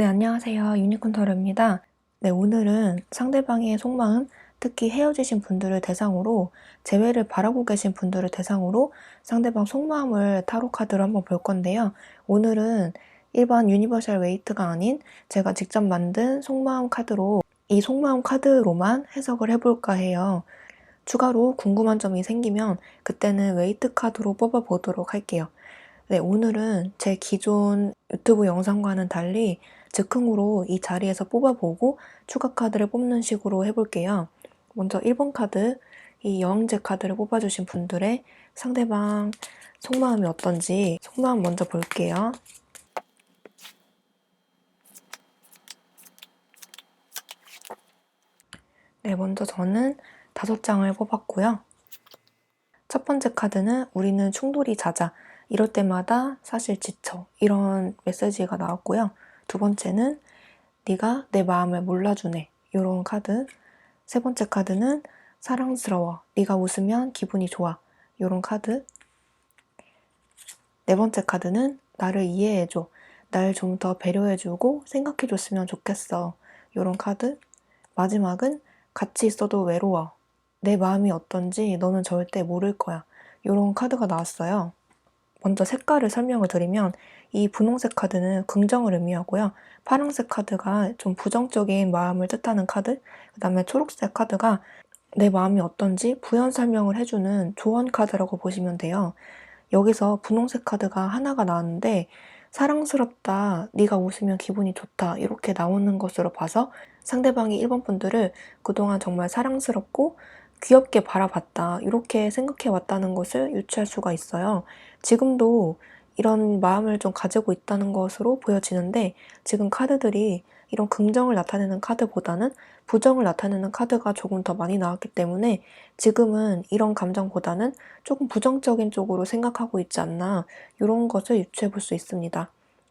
네, 안녕하세요. 유니콘 타로입니다. 네, 오늘은 상대방의 속마음, 특히 헤어지신 분들을 대상으로, 재회를 바라고 계신 분들을 대상으로 상대방 속마음을 타로 카드로 한번 볼 건데요. 오늘은 일반 유니버셜 웨이트가 아닌 제가 직접 만든 속마음 카드로 이 속마음 카드로만 해석을 해볼까 해요. 추가로 궁금한 점이 생기면 그때는 웨이트 카드로 뽑아보도록 할게요. 네, 오늘은 제 기존 유튜브 영상과는 달리 즉흥으로 이 자리에서 뽑아보고 추가 카드를 뽑는 식으로 해볼게요. 먼저 1번 카드, 이 여왕제 카드를 뽑아주신 분들의 상대방 속마음이 어떤지 속마음 먼저 볼게요. 네, 먼저 저는 5장을 뽑았고요. 첫 번째 카드는 우리는 충돌이 잦아. 이럴 때마다 사실 지쳐. 이런 메시지가 나왔고요. 두 번째는 네가 내 마음을 몰라주네. 이런 카드. 세 번째 카드는 사랑스러워. 네가 웃으면 기분이 좋아. 이런 카드. 네 번째 카드는 나를 이해해줘. 날 좀 더 배려해주고 생각해줬으면 좋겠어. 이런 카드. 마지막은 같이 있어도 외로워. 내 마음이 어떤지 너는 절대 모를 거야. 이런 카드가 나왔어요. 먼저 색깔을 설명을 드리면 이 분홍색 카드는 긍정을 의미하고요. 파란색 카드가 좀 부정적인 마음을 뜻하는 카드, 그 다음에 초록색 카드가 내 마음이 어떤지 부연 설명을 해주는 조언 카드라고 보시면 돼요. 여기서 분홍색 카드가 하나가 나왔는데 사랑스럽다, 네가 웃으면 기분이 좋다 이렇게 나오는 것으로 봐서 상대방이 1번 분들을 그동안 정말 사랑스럽고 귀엽게 바라봤다 이렇게 생각해 왔다는 것을 유추할 수가 있어요. 지금도 이런 마음을 좀 가지고 있다는 것으로 보여지는데 지금 카드들이 이런 긍정을 나타내는 카드보다는 부정을 나타내는 카드가 조금 더 많이 나왔기 때문에 지금은 이런 감정보다는 조금 부정적인 쪽으로 생각하고 있지 않나 이런 것을 유추해 볼 수 있습니다.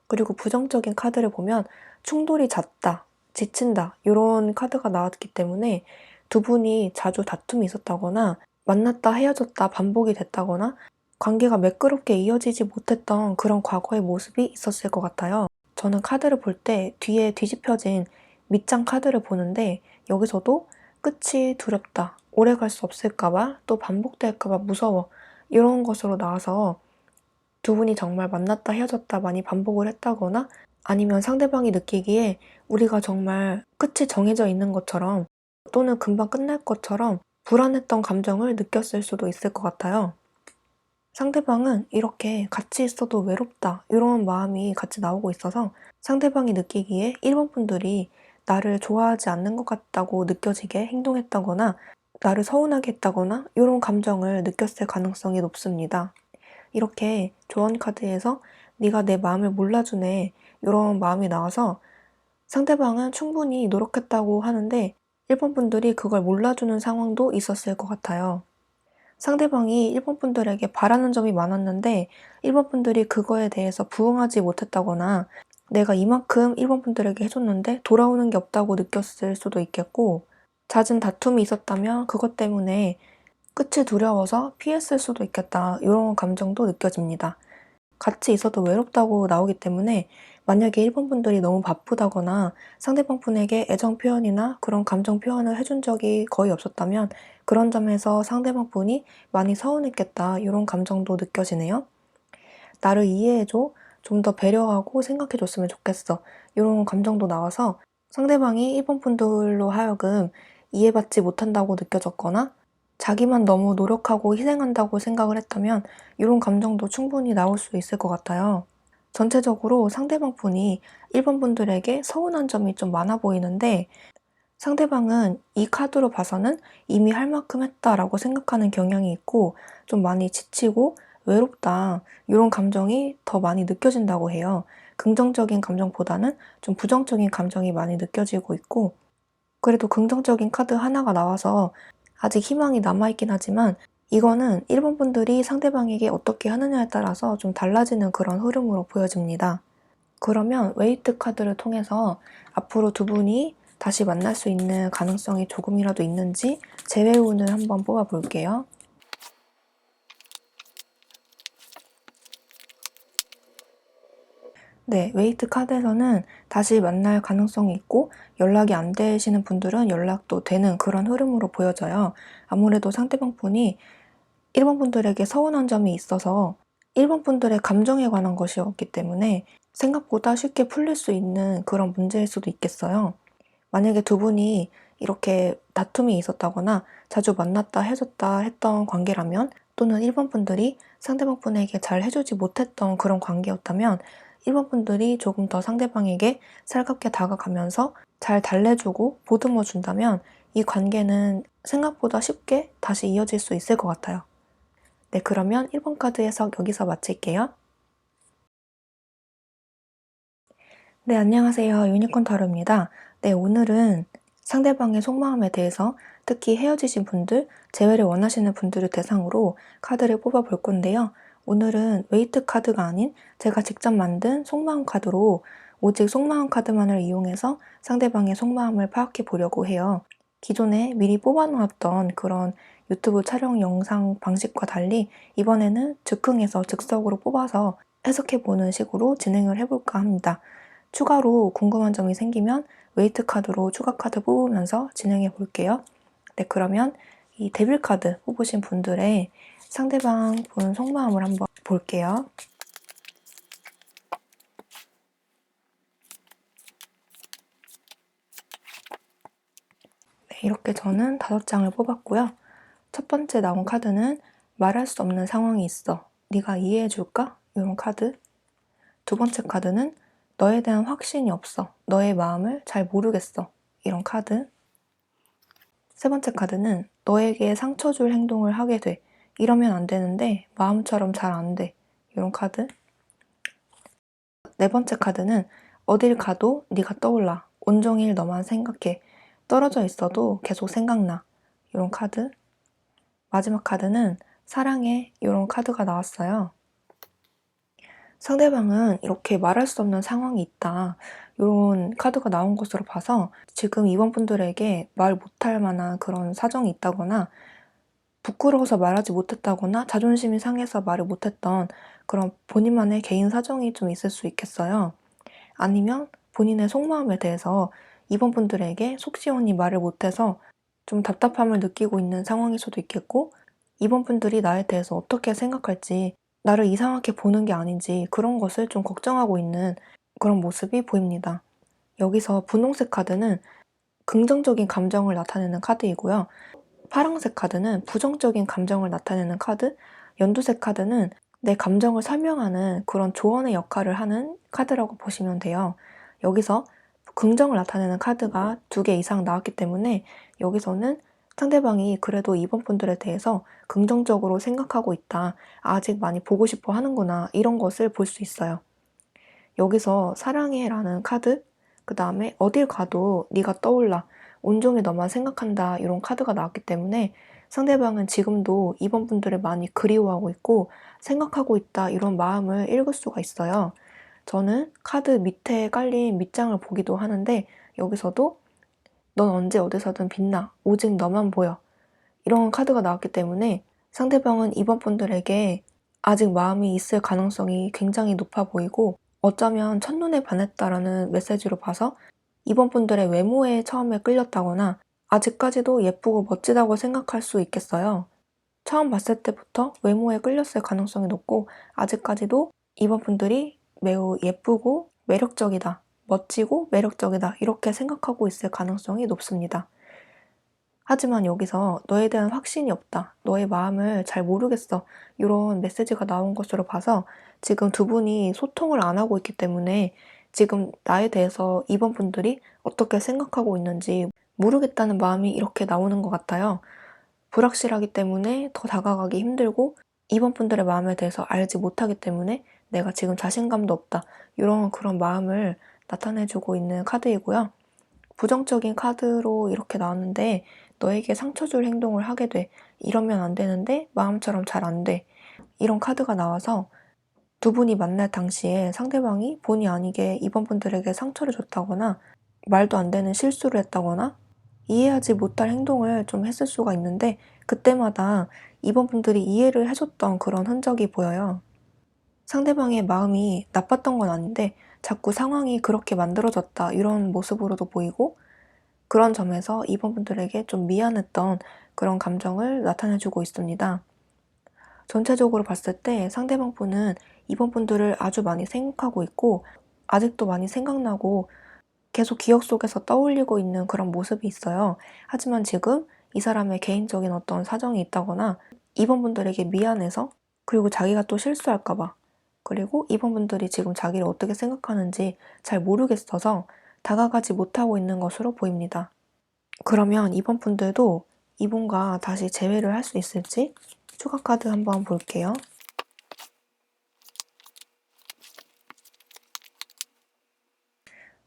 그리고 부정적인 카드를 보면 충돌이 잦다, 지친다 이런 카드가 나왔기 때문에 두 분이 자주 다툼이 있었다거나 만났다 헤어졌다 반복이 됐다거나 관계가 매끄럽게 이어지지 못했던 그런 과거의 모습이 있었을 것 같아요. 저는 카드를 볼 때 뒤에 뒤집혀진 밑장 카드를 보는데 여기서도 끝이 두렵다, 오래 갈 수 없을까봐, 또 반복될까봐 무서워 이런 것으로 나와서 두 분이 정말 만났다 헤어졌다 많이 반복을 했다거나 아니면 상대방이 느끼기에 우리가 정말 끝이 정해져 있는 것처럼 또는 금방 끝날 것처럼 불안했던 감정을 느꼈을 수도 있을 것 같아요. 상대방은 이렇게 같이 있어도 외롭다 이런 마음이 같이 나오고 있어서 상대방이 느끼기에 1번 분들이 나를 좋아하지 않는 것 같다고 느껴지게 행동했다거나 나를 서운하게 했다거나 이런 감정을 느꼈을 가능성이 높습니다. 이렇게 조언 카드에서 네가 내 마음을 몰라주네 이런 마음이 나와서 상대방은 충분히 노력했다고 하는데 1번 분들이 그걸 몰라주는 상황도 있었을 것 같아요. 상대방이 1번 분들에게 바라는 점이 많았는데 1번 분들이 그거에 대해서 부응하지 못했다거나 내가 이만큼 1번 분들에게 해줬는데 돌아오는 게 없다고 느꼈을 수도 있겠고 잦은 다툼이 있었다면 그것 때문에 끝이 두려워서 피했을 수도 있겠다 이런 감정도 느껴집니다. 같이 있어도 외롭다고 나오기 때문에 만약에 1번 분들이 너무 바쁘다거나 상대방 분에게 애정 표현이나 그런 감정 표현을 해준 적이 거의 없었다면 그런 점에서 상대방 분이 많이 서운했겠다 이런 감정도 느껴지네요. 나를 이해해줘, 좀 더 배려하고 생각해줬으면 좋겠어 이런 감정도 나와서 상대방이 1번 분들로 하여금 이해받지 못한다고 느껴졌거나 자기만 너무 노력하고 희생한다고 생각을 했다면 이런 감정도 충분히 나올 수 있을 것 같아요. 전체적으로 상대방 분이 1번 분들에게 서운한 점이 좀 많아 보이는데 상대방은 이 카드로 봐서는 이미 할 만큼 했다라고 생각하는 경향이 있고 좀 많이 지치고 외롭다 이런 감정이 더 많이 느껴진다고 해요. 긍정적인 감정보다는 좀 부정적인 감정이 많이 느껴지고 있고 그래도 긍정적인 카드 하나가 나와서 아직 희망이 남아있긴 하지만 이거는 1번 분들이 상대방에게 어떻게 하느냐에 따라서 좀 달라지는 그런 흐름으로 보여집니다. 그러면 웨이트 카드를 통해서 앞으로 두 분이 다시 만날 수 있는 가능성이 조금이라도 있는지 재회운을 한번 뽑아볼게요. 네, 웨이트 카드에서는 다시 만날 가능성이 있고 연락이 안 되시는 분들은 연락도 되는 그런 흐름으로 보여져요. 아무래도 상대방 분이 1번 분들에게 서운한 점이 있어서 1번 분들의 감정에 관한 것이었기 때문에 생각보다 쉽게 풀릴 수 있는 그런 문제일 수도 있겠어요. 만약에 두 분이 이렇게 다툼이 있었다거나 자주 만났다 헤어졌다 했던 관계라면, 또는 1번 분들이 상대방 분에게 잘 해주지 못했던 그런 관계였다면 1번 분들이 조금 더 상대방에게 살갑게 다가가면서 잘 달래주고 보듬어 준다면 이 관계는 생각보다 쉽게 다시 이어질 수 있을 것 같아요. 네, 그러면 1번 카드 해석 여기서 마칠게요. 네, 안녕하세요. 유니콘 타로입니다. 네, 오늘은 상대방의 속마음에 대해서, 특히 헤어지신 분들, 재회를 원하시는 분들을 대상으로 카드를 뽑아 볼 건데요. 오늘은 웨이트 카드가 아닌 제가 직접 만든 속마음 카드로 오직 속마음 카드만을 이용해서 상대방의 속마음을 파악해 보려고 해요. 기존에 미리 뽑아 놓았던 그런 유튜브 촬영 영상 방식과 달리 이번에는 즉흥해서 즉석으로 뽑아서 해석해 보는 식으로 진행을 해볼까 합니다. 추가로 궁금한 점이 생기면 웨이트 카드로 추가 카드 뽑으면서 진행해 볼게요. 네, 그러면 이 데빌 카드 뽑으신 분들의 상대방 분 속마음을 한번 볼게요. 네, 이렇게 저는 5장을 뽑았고요. 첫 번째 나온 카드는 말할 수 없는 상황이 있어. 네가 이해해 줄까? 이런 카드. 두 번째 카드는 너에 대한 확신이 없어. 너의 마음을 잘 모르겠어. 이런 카드. 세 번째 카드는 너에게 상처 줄 행동을 하게 돼. 이러면 안 되는데 마음처럼 잘 안 돼. 이런 카드. 네 번째 카드는 어딜 가도 네가 떠올라. 온종일 너만 생각해. 떨어져 있어도 계속 생각나. 이런 카드. 마지막 카드는 사랑해. 이런 카드가 나왔어요. 상대방은 이렇게 말할 수 없는 상황이 있다, 이런 카드가 나온 것으로 봐서 지금 이번 분들에게 말 못할 만한 그런 사정이 있다거나, 부끄러워서 말하지 못했다거나, 자존심이 상해서 말을 못했던 그런 본인만의 개인 사정이 좀 있을 수 있겠어요. 아니면 본인의 속마음에 대해서 이번 분들에게 속 시원히 말을 못해서 좀 답답함을 느끼고 있는 상황일 수도 있겠고, 이번 분들이 나에 대해서 어떻게 생각할지, 나를 이상하게 보는 게 아닌지 그런 것을 좀 걱정하고 있는 그런 모습이 보입니다. 여기서 분홍색 카드는 긍정적인 감정을 나타내는 카드이고요. 파란색 카드는 부정적인 감정을 나타내는 카드, 연두색 카드는 내 감정을 설명하는 그런 조언의 역할을 하는 카드라고 보시면 돼요. 여기서 긍정을 나타내는 카드가 2개 이상 나왔기 때문에 여기서는 상대방이 그래도 이번 분들에 대해서 긍정적으로 생각하고 있다, 아직 많이 보고 싶어 하는구나, 이런 것을 볼 수 있어요. 여기서 사랑해라는 카드, 그 다음에 어딜 가도 네가 떠올라, 온종일 너만 생각한다, 이런 카드가 나왔기 때문에 상대방은 지금도 이번 분들을 많이 그리워하고 있고 생각하고 있다, 이런 마음을 읽을 수가 있어요. 저는 카드 밑에 깔린 밑장을 보기도 하는데 여기서도 넌 언제 어디서든 빛나, 오직 너만 보여, 이런 카드가 나왔기 때문에 상대방은 이번 분들에게 아직 마음이 있을 가능성이 굉장히 높아 보이고, 어쩌면 첫눈에 반했다라는 메시지로 봐서 이번 분들의 외모에 처음에 끌렸다거나 아직까지도 예쁘고 멋지다고 생각할 수 있겠어요. 처음 봤을 때부터 외모에 끌렸을 가능성이 높고 아직까지도 이번 분들이 매우 예쁘고 매력적이다, 멋지고 매력적이다, 이렇게 생각하고 있을 가능성이 높습니다. 하지만 여기서 너에 대한 확신이 없다, 너의 마음을 잘 모르겠어, 이런 메시지가 나온 것으로 봐서 지금 두 분이 소통을 안 하고 있기 때문에 지금 나에 대해서 이번 분들이 어떻게 생각하고 있는지 모르겠다는 마음이 이렇게 나오는 것 같아요. 불확실하기 때문에 더 다가가기 힘들고 이번 분들의 마음에 대해서 알지 못하기 때문에 내가 지금 자신감도 없다, 이런 그런 마음을 나타내주고 있는 카드이고요. 부정적인 카드로 이렇게 나왔는데 너에게 상처 줄 행동을 하게 돼. 이러면 안 되는데 마음처럼 잘 안 돼. 이런 카드가 나와서 두 분이 만날 당시에 상대방이 본의 아니게 이번 분들에게 상처를 줬다거나 말도 안 되는 실수를 했다거나 이해하지 못할 행동을 좀 했을 수가 있는데 그때마다 이번 분들이 이해를 해줬던 그런 흔적이 보여요. 상대방의 마음이 나빴던 건 아닌데 자꾸 상황이 그렇게 만들어졌다 이런 모습으로도 보이고, 그런 점에서 2번 분들에게 좀 미안했던 그런 감정을 나타내주고 있습니다. 전체적으로 봤을 때 상대방 분은 2번 분들을 아주 많이 생각하고 있고, 아직도 많이 생각나고 계속 기억 속에서 떠올리고 있는 그런 모습이 있어요. 하지만 지금 이 사람의 개인적인 어떤 사정이 있다거나 2번 분들에게 미안해서, 그리고 자기가 또 실수할까 봐, 그리고 2번 분들이 지금 자기를 어떻게 생각하는지 잘 모르겠어서 다가가지 못하고 있는 것으로 보입니다. 그러면 2번 분들도 이분과 다시 재회를 할 수 있을지 추가 카드 한번 볼게요.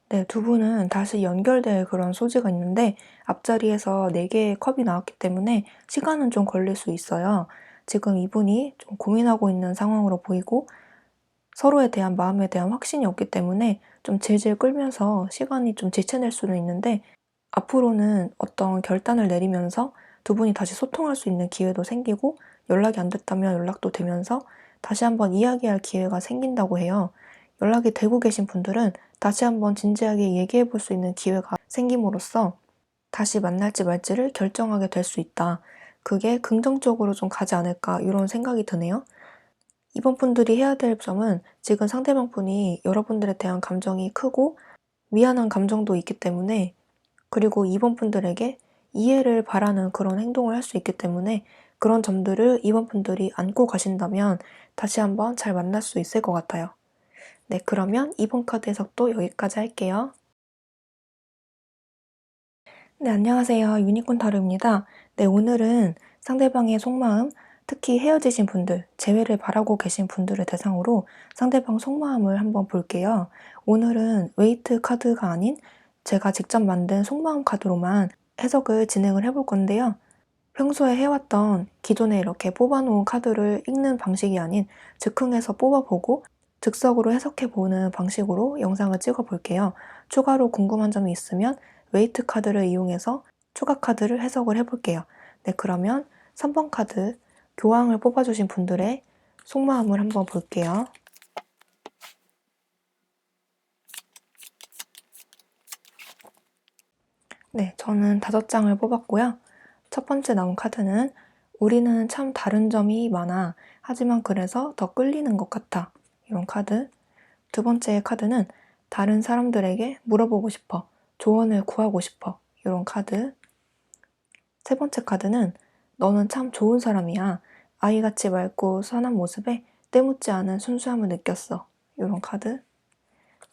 네, 두 분은 다시 연결될 그런 소지가 있는데 앞자리에서 4개의 컵이 나왔기 때문에 시간은 좀 걸릴 수 있어요. 지금 이분이 좀 고민하고 있는 상황으로 보이고, 서로에 대한 마음에 대한 확신이 없기 때문에 좀 질질 끌면서 시간이 좀 지체될 수는 있는데, 앞으로는 어떤 결단을 내리면서 두 분이 다시 소통할 수 있는 기회도 생기고, 연락이 안 됐다면 연락도 되면서 다시 한번 이야기할 기회가 생긴다고 해요. 연락이 되고 계신 분들은 다시 한번 진지하게 얘기해 볼 수 있는 기회가 생김으로써 다시 만날지 말지를 결정하게 될 수 있다. 그게 긍정적으로 좀 가지 않을까 이런 생각이 드네요. 이번 분들이 해야 될 점은, 지금 상대방 분이 여러분들에 대한 감정이 크고 미안한 감정도 있기 때문에, 그리고 이번 분들에게 이해를 바라는 그런 행동을 할 수 있기 때문에 그런 점들을 이번 분들이 안고 가신다면 다시 한번 잘 만날 수 있을 것 같아요. 네, 그러면 이번 카드 해석도 여기까지 할게요. 네, 안녕하세요. 유니콘 타로입니다. 네, 오늘은 상대방의 속마음, 특히 헤어지신 분들, 재회를 바라고 계신 분들을 대상으로 상대방 속마음을 한번 볼게요. 오늘은 웨이트 카드가 아닌 제가 직접 만든 속마음 카드로만 해석을 진행을 해볼 건데요. 평소에 해왔던 기존에 이렇게 뽑아놓은 카드를 읽는 방식이 아닌 즉흥해서 뽑아보고 즉석으로 해석해보는 방식으로 영상을 찍어볼게요. 추가로 궁금한 점이 있으면 웨이트 카드를 이용해서 추가 카드를 해석을 해볼게요. 네, 그러면 3번 카드 교황을 뽑아주신 분들의 속마음을 한번 볼게요. 네, 저는 5장을 뽑았고요. 첫 번째 나온 카드는 우리는 참 다른 점이 많아. 하지만 그래서 더 끌리는 것 같아. 이런 카드. 두 번째 카드는 다른 사람들에게 물어보고 싶어. 조언을 구하고 싶어. 이런 카드. 세 번째 카드는 너는 참 좋은 사람이야. 아이같이 맑고 선한 모습에 때묻지 않은 순수함을 느꼈어. 이런 카드.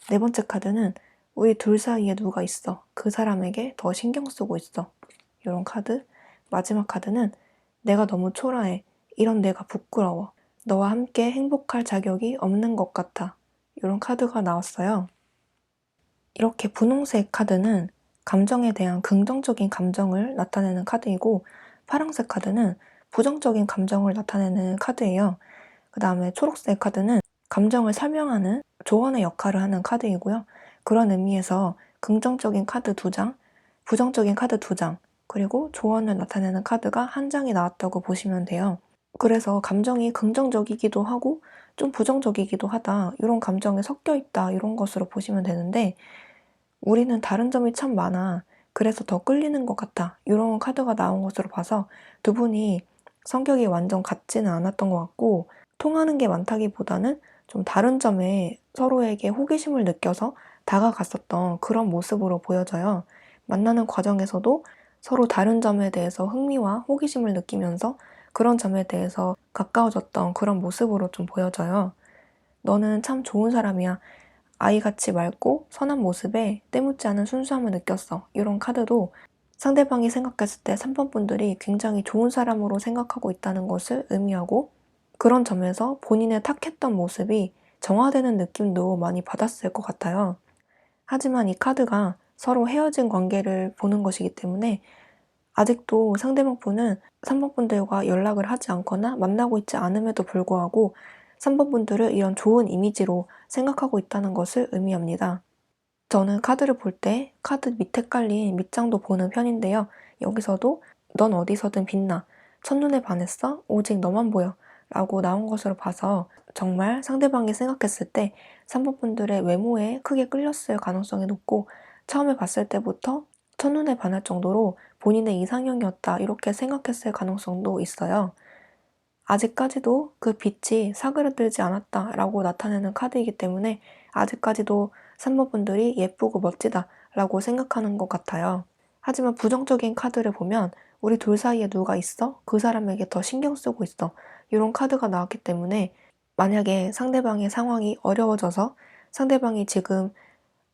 네 번째 카드는 우리 둘 사이에 누가 있어. 그 사람에게 더 신경 쓰고 있어. 이런 카드. 마지막 카드는 내가 너무 초라해. 이런 내가 부끄러워. 너와 함께 행복할 자격이 없는 것 같아. 이런 카드가 나왔어요. 이렇게 분홍색 카드는 감정에 대한 긍정적인 감정을 나타내는 카드이고, 파란색 카드는 부정적인 감정을 나타내는 카드예요. 그 다음에 초록색 카드는 감정을 설명하는 조언의 역할을 하는 카드이고요. 그런 의미에서 긍정적인 카드 2장, 부정적인 카드 2장, 그리고 조언을 나타내는 카드가 1장이 나왔다고 보시면 돼요. 그래서 감정이 긍정적이기도 하고 좀 부정적이기도 하다, 이런 감정이 섞여 있다, 이런 것으로 보시면 되는데, 우리는 다른 점이 참 많아. 그래서 더 끌리는 것 같아. 이런 카드가 나온 것으로 봐서 두 분이 성격이 완전 같지는 않았던 것 같고, 통하는 게 많다기보다는 좀 다른 점에 서로에게 호기심을 느껴서 다가갔었던 그런 모습으로 보여져요. 만나는 과정에서도 서로 다른 점에 대해서 흥미와 호기심을 느끼면서 그런 점에 대해서 가까워졌던 그런 모습으로 좀 보여져요. 너는 참 좋은 사람이야. 아이같이 맑고 선한 모습에 때묻지 않은 순수함을 느꼈어. 이런 카드도 상대방이 생각했을 때 3번 분들이 굉장히 좋은 사람으로 생각하고 있다는 것을 의미하고, 그런 점에서 본인의 탁했던 모습이 정화되는 느낌도 많이 받았을 것 같아요. 하지만 이 카드가 서로 헤어진 관계를 보는 것이기 때문에 아직도 상대방 분은 3번 분들과 연락을 하지 않거나 만나고 있지 않음에도 불구하고 3번 분들을 이런 좋은 이미지로 생각하고 있다는 것을 의미합니다. 저는 카드를 볼 때 카드 밑에 깔린 밑장도 보는 편인데요. 여기서도 넌 어디서든 빛나. 첫눈에 반했어? 오직 너만 보여. 라고 나온 것으로 봐서 정말 상대방이 생각했을 때 3번 분들의 외모에 크게 끌렸을 가능성이 높고 처음에 봤을 때부터 첫눈에 반할 정도로 본인의 이상형이었다 이렇게 생각했을 가능성도 있어요. 아직까지도 그 빛이 사그라들지 않았다라고 나타내는 카드이기 때문에 아직까지도 3번 분들이 예쁘고 멋지다라고 생각하는 것 같아요. 하지만 부정적인 카드를 보면 우리 둘 사이에 누가 있어? 그 사람에게 더 신경 쓰고 있어. 이런 카드가 나왔기 때문에 만약에 상대방의 상황이 어려워져서 상대방이 지금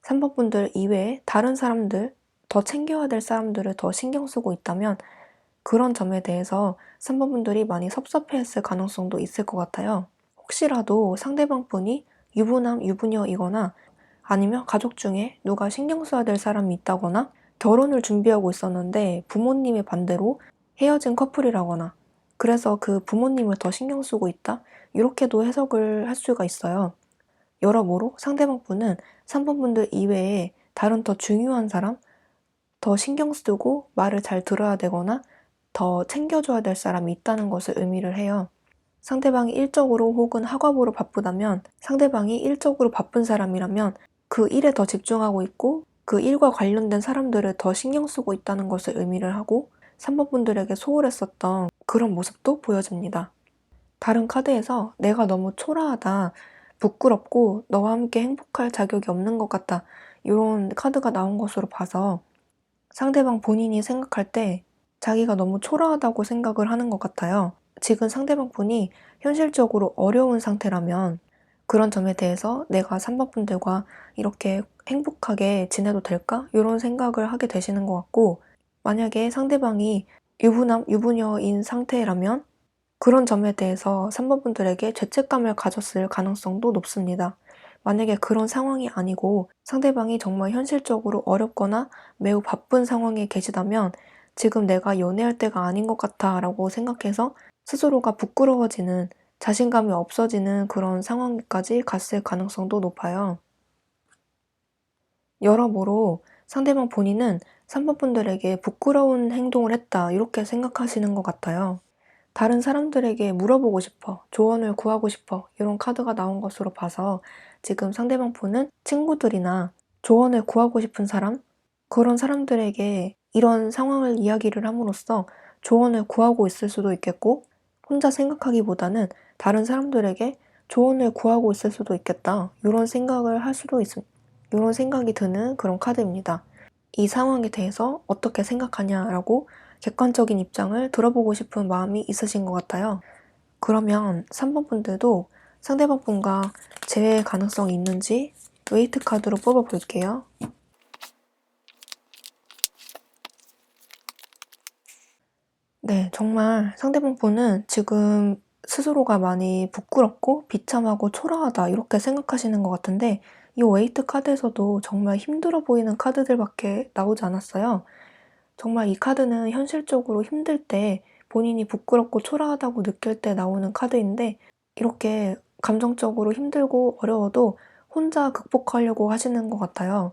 3번 분들 이외에 다른 사람들, 더 챙겨야 될 사람들을 더 신경 쓰고 있다면 그런 점에 대해서 3번 분들이 많이 섭섭해했을 가능성도 있을 것 같아요. 혹시라도 상대방 분이 유부남, 유부녀이거나 아니면 가족 중에 누가 신경 써야 될 사람이 있다거나 결혼을 준비하고 있었는데 부모님의 반대로 헤어진 커플이라거나 그래서 그 부모님을 더 신경 쓰고 있다? 이렇게도 해석을 할 수가 있어요. 여러모로 상대방 분은 3번 분들 이외에 다른 더 중요한 사람, 더 신경 쓰고 말을 잘 들어야 되거나 더 챙겨줘야 될 사람이 있다는 것을 의미를 해요. 상대방이 일적으로 혹은 학업으로 바쁘다면 상대방이 일적으로 바쁜 사람이라면 그 일에 더 집중하고 있고 그 일과 관련된 사람들을 더 신경 쓰고 있다는 것을 의미를 하고 3번 분들에게 소홀했었던 그런 모습도 보여집니다. 다른 카드에서 내가 너무 초라하다, 부끄럽고 너와 함께 행복할 자격이 없는 것 같다 이런 카드가 나온 것으로 봐서 상대방 본인이 생각할 때 자기가 너무 초라하다고 생각을 하는 것 같아요. 지금 상대방 분이 현실적으로 어려운 상태라면 그런 점에 대해서 내가 3번 분들과 이렇게 행복하게 지내도 될까? 이런 생각을 하게 되시는 것 같고 만약에 상대방이 유부남, 유부녀인 상태라면 그런 점에 대해서 3번 분들에게 죄책감을 가졌을 가능성도 높습니다. 만약에 그런 상황이 아니고 상대방이 정말 현실적으로 어렵거나 매우 바쁜 상황에 계시다면 지금 내가 연애할 때가 아닌 것 같아 라고 생각해서 스스로가 부끄러워지는 자신감이 없어지는 그런 상황까지 갔을 가능성도 높아요. 여러모로 상대방 본인은 3번 분들에게 부끄러운 행동을 했다 이렇게 생각하시는 것 같아요. 다른 사람들에게 물어보고 싶어, 조언을 구하고 싶어 이런 카드가 나온 것으로 봐서 지금 상대방 분은 친구들이나 조언을 구하고 싶은 사람, 그런 사람들에게 이런 상황을 이야기를 함으로써 조언을 구하고 있을 수도 있겠고 혼자 생각하기보다는 다른 사람들에게 조언을 구하고 있을 수도 있겠다 이런 생각을 할 수도 있습니다. 이런 생각이 드는 그런 카드입니다. 이 상황에 대해서 어떻게 생각하냐라고 객관적인 입장을 들어보고 싶은 마음이 있으신 것 같아요. 그러면 3번 분들도 상대방 분과 재회 가능성이 있는지 웨이트 카드로 뽑아볼게요. 네, 정말 상대방 분은 지금 스스로가 많이 부끄럽고 비참하고 초라하다 이렇게 생각하시는 것 같은데 이 웨이트 카드에서도 정말 힘들어 보이는 카드들밖에 나오지 않았어요. 정말 이 카드는 현실적으로 힘들 때 본인이 부끄럽고 초라하다고 느낄 때 나오는 카드인데 이렇게 감정적으로 힘들고 어려워도 혼자 극복하려고 하시는 것 같아요.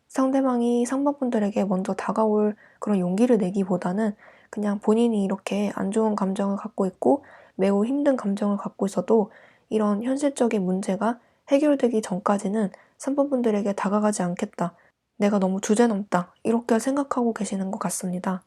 상대방이 상반분들에게 먼저 다가올 그런 용기를 내기보다는 그냥 본인이 이렇게 안 좋은 감정을 갖고 있고 매우 힘든 감정을 갖고 있어도 이런 현실적인 문제가 해결되기 전까지는 상반분들에게 다가가지 않겠다. 내가 너무 주제넘다. 이렇게 생각하고 계시는 것 같습니다.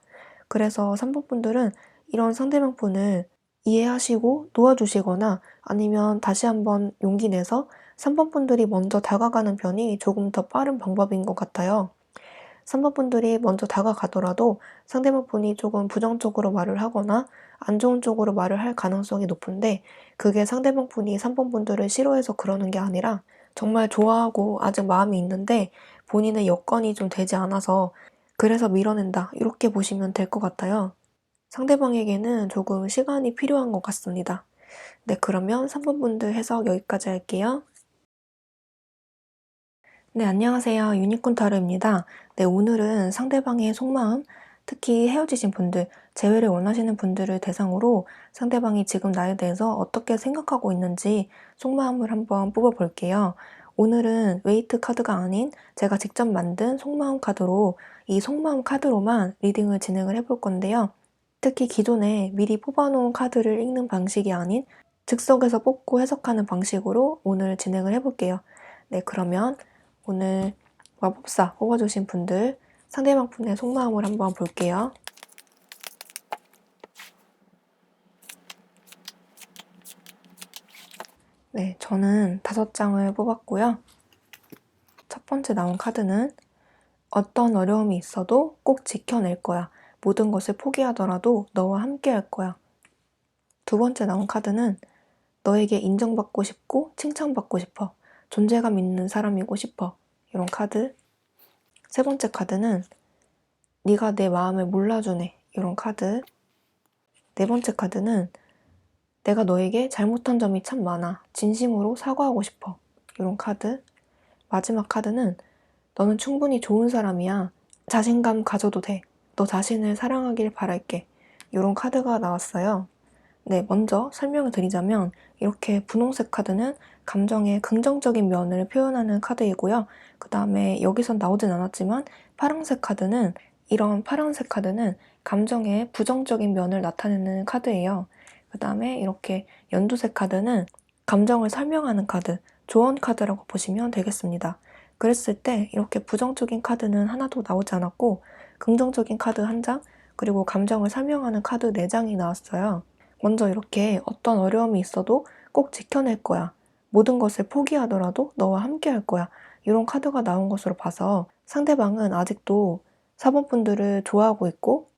그래서 3번 분들은 이런 상대방 분을 이해하시고 도와주시거나 아니면 다시 한번 용기 내서 3번 분들이 먼저 다가가는 편이 조금 더 빠른 방법인 것 같아요. 3번 분들이 먼저 다가가더라도 상대방 분이 조금 부정적으로 말을 하거나 안 좋은 쪽으로 말을 할 가능성이 높은데 그게 상대방 분이 3번 분들을 싫어해서 그러는 게 아니라 정말 좋아하고 아직 마음이 있는데 본인의 여건이 좀 되지 않아서 그래서 밀어낸다 이렇게 보시면 될 것 같아요. 상대방에게는 조금 시간이 필요한 것 같습니다. 네, 그러면 3번 분들 해석 여기까지 할게요. 네, 안녕하세요. 유니콘 타로입니다. 네, 오늘은 상대방의 속마음, 특히 헤어지신 분들, 재회를 원하시는 분들을 대상으로 상대방이 지금 나에 대해서 어떻게 생각하고 있는지 속마음을 한번 뽑아볼게요. 오늘은 웨이트 카드가 아닌 제가 직접 만든 속마음 카드로 이 속마음 카드로만 리딩을 진행을 해볼 건데요. 특히 기존에 미리 뽑아놓은 카드를 읽는 방식이 아닌 즉석에서 뽑고 해석하는 방식으로 오늘 진행을 해볼게요. 네, 그러면 오늘 마법사 뽑아주신 분들 상대방 분의 속마음을 한번 볼게요. 네, 저는 5장을 뽑았고요. 첫 번째 나온 카드는 어떤 어려움이 있어도 꼭 지켜낼 거야. 모든 것을 포기하더라도 너와 함께 할 거야. 두 번째 나온 카드는 너에게 인정받고 싶고 칭찬받고 싶어. 존재감 있는 사람이고 싶어. 이런 카드. 세 번째 카드는 네가 내 마음을 몰라주네. 이런 카드. 네 번째 카드는 내가 너에게 잘못한 점이 참 많아. 진심으로 사과하고 싶어. 이런 카드. 마지막 카드는 너는 충분히 좋은 사람이야. 자신감 가져도 돼. 너 자신을 사랑하길 바랄게. 이런 카드가 나왔어요. 네, 먼저 설명을 드리자면 이렇게 분홍색 카드는 감정의 긍정적인 면을 표현하는 카드이고요. 그 다음에 여기선 나오진 않았지만 파란색 카드는 이런 파란색 카드는 감정의 부정적인 면을 나타내는 카드예요. 그 다음에 이렇게 연두색 카드는 감정을 설명하는 카드, 조언 카드라고 보시면 되겠습니다. 그랬을 때 이렇게 부정적인 카드는 하나도 나오지 않았고 긍정적인 카드 1장, 그리고 감정을 설명하는 카드 4장이 나왔어요. 먼저 이렇게 어떤 어려움이 있어도 꼭 지켜낼 거야. 모든 것을 포기하더라도 너와 함께 할 거야. 이런 카드가 나온 것으로 봐서 상대방은 아직도 사본분들을 좋아하고 있고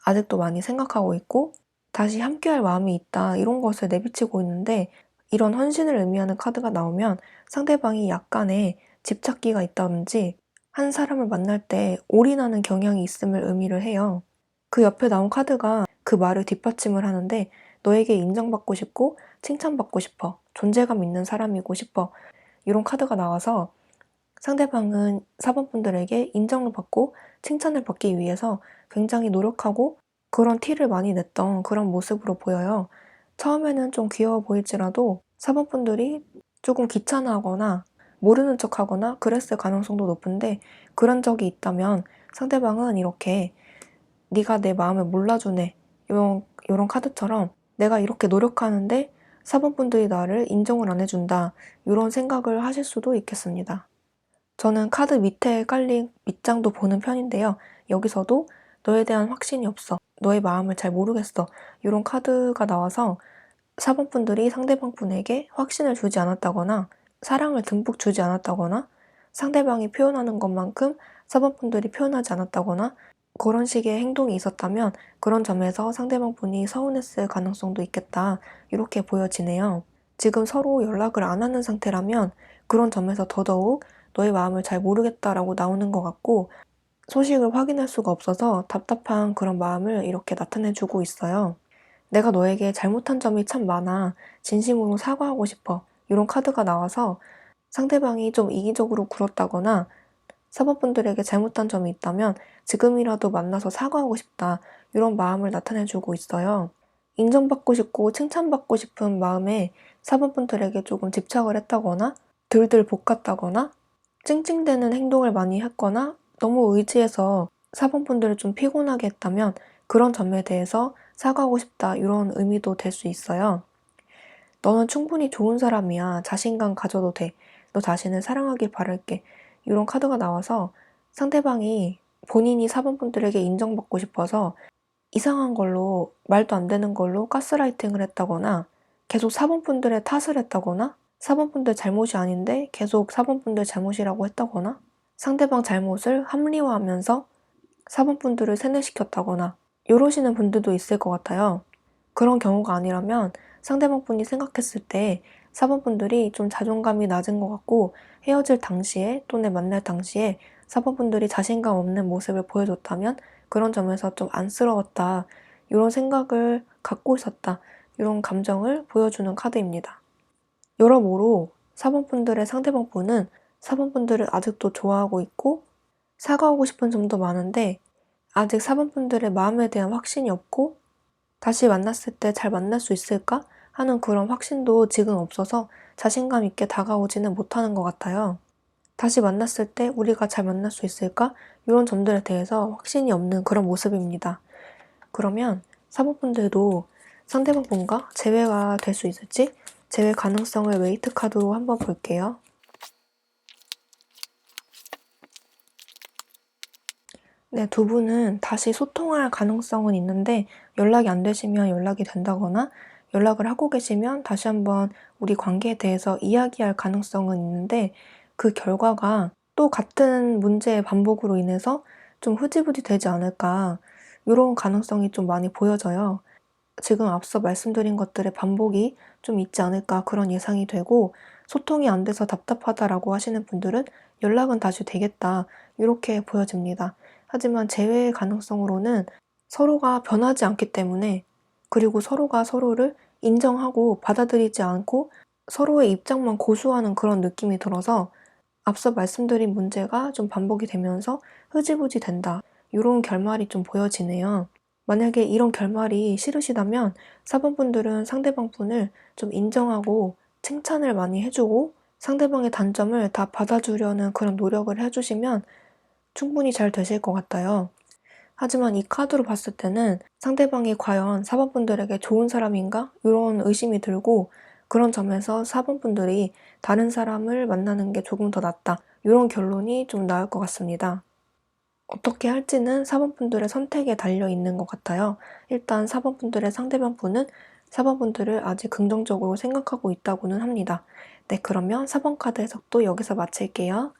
아직도 많이 생각하고 있고 다시 함께 할 마음이 있다. 이런 것을 내비치고 있는데 이런 헌신을 의미하는 카드가 나오면 상대방이 약간의 집착기가 있다든지 한 사람을 만날 때 올인하는 경향이 있음을 의미를 해요. 그 옆에 나온 카드가 그 말을 뒷받침을 하는데 너에게 인정받고 싶고 칭찬받고 싶어. 존재감 있는 사람이고 싶어. 이런 카드가 나와서 상대방은 사본분들에게 인정을 받고 칭찬을 받기 위해서 굉장히 노력하고 그런 티를 많이 냈던 그런 모습으로 보여요. 처음에는 좀 귀여워 보일지라도 사본분들이 조금 귀찮아하거나 모르는 척하거나 그랬을 가능성도 높은데 그런 적이 있다면 상대방은 이렇게 네가 내 마음을 몰라주네. 이런 카드처럼 내가 이렇게 노력하는데 사본분들이 나를 인정을 안 해준다. 이런 생각을 하실 수도 있겠습니다. 저는 카드 밑에 깔린 밑장도 보는 편인데요. 여기서도 너에 대한 확신이 없어. 너의 마음을 잘 모르겠어. 이런 카드가 나와서 사본분들이 상대방 분에게 확신을 주지 않았다거나 사랑을 듬뿍 주지 않았다거나 상대방이 표현하는 것만큼 사본분들이 표현하지 않았다거나 그런 식의 행동이 있었다면 그런 점에서 상대방 분이 서운했을 가능성도 있겠다. 이렇게 보여지네요. 지금 서로 연락을 안 하는 상태라면 그런 점에서 더더욱 너의 마음을 잘 모르겠다라고 나오는 것 같고 소식을 확인할 수가 없어서 답답한 그런 마음을 이렇게 나타내주고 있어요. 내가 너에게 잘못한 점이 참 많아. 진심으로 사과하고 싶어. 이런 카드가 나와서 상대방이 좀 이기적으로 굴었다거나 사모분들에게 잘못한 점이 있다면 지금이라도 만나서 사과하고 싶다. 이런 마음을 나타내주고 있어요. 인정받고 싶고 칭찬받고 싶은 마음에 사모분들에게 조금 집착을 했다거나 들들 볶았다거나 찡찡대는 행동을 많이 했거나 너무 의지해서 사본분들을 좀 피곤하게 했다면 그런 점에 대해서 사과하고 싶다 이런 의미도 될 수 있어요. 너는 충분히 좋은 사람이야. 자신감 가져도 돼. 너 자신을 사랑하길 바랄게. 이런 카드가 나와서 상대방이 본인이 사본분들에게 인정받고 싶어서 이상한 걸로 말도 안 되는 걸로 가스라이팅을 했다거나 계속 사본분들의 탓을 했다거나 사본분들 잘못이 아닌데 계속 사본분들 잘못이라고 했다거나 상대방 잘못을 합리화하면서 사본분들을 세뇌시켰다거나 이러시는 분들도 있을 것 같아요. 그런 경우가 아니라면 상대방 분이 생각했을 때 사본분들이 좀 자존감이 낮은 것 같고 헤어질 당시에 또는 만날 당시에 사본분들이 자신감 없는 모습을 보여줬다면 그런 점에서 좀 안쓰러웠다. 이런 생각을 갖고 있었다. 이런 감정을 보여주는 카드입니다. 여러모로 사본분들의 상대방 분은 사본분들을 아직도 좋아하고 있고 사과하고 싶은 점도 많은데 아직 사본분들의 마음에 대한 확신이 없고 다시 만났을 때 잘 만날 수 있을까 하는 그런 확신도 지금 없어서 자신감 있게 다가오지는 못하는 것 같아요. 다시 만났을 때 우리가 잘 만날 수 있을까? 이런 점들에 대해서 확신이 없는 그런 모습입니다. 그러면 사모분들도 상대방 분과 재회가 될 수 있을지 재회 가능성을 웨이트 카드로 한번 볼게요. 네, 두 분은 다시 소통할 가능성은 있는데 연락이 안 되시면 연락이 된다거나 연락을 하고 계시면 다시 한번 우리 관계에 대해서 이야기할 가능성은 있는데 그 결과가 또 같은 문제의 반복으로 인해서 좀 흐지부지 되지 않을까 이런 가능성이 좀 많이 보여져요. 지금 앞서 말씀드린 것들의 반복이 좀 있지 않을까 그런 예상이 되고 소통이 안 돼서 답답하다라고 하시는 분들은 연락은 다시 되겠다 이렇게 보여집니다. 하지만 재회의 가능성으로는 서로가 변하지 않기 때문에 그리고 서로가 서로를 인정하고 받아들이지 않고 서로의 입장만 고수하는 그런 느낌이 들어서 앞서 말씀드린 문제가 좀 반복이 되면서 흐지부지 된다. 이런 결말이 좀 보여지네요. 만약에 이런 결말이 싫으시다면 4번 분들은 상대방 분을 좀 인정하고 칭찬을 많이 해주고 상대방의 단점을 다 받아주려는 그런 노력을 해주시면 충분히 잘 되실 것 같아요. 하지만 이 카드로 봤을 때는 상대방이 과연 4번 분들에게 좋은 사람인가? 이런 의심이 들고 그런 점에서 4번 분들이 다른 사람을 만나는 게 조금 더 낫다. 이런 결론이 좀 나을 것 같습니다. 어떻게 할지는 4번 분들의 선택에 달려 있는 것 같아요. 일단 4번 분들의 상대방 분은 4번 분들을 아직 긍정적으로 생각하고 있다고는 합니다. 네, 그러면 4번 카드 해석도 여기서 마칠게요.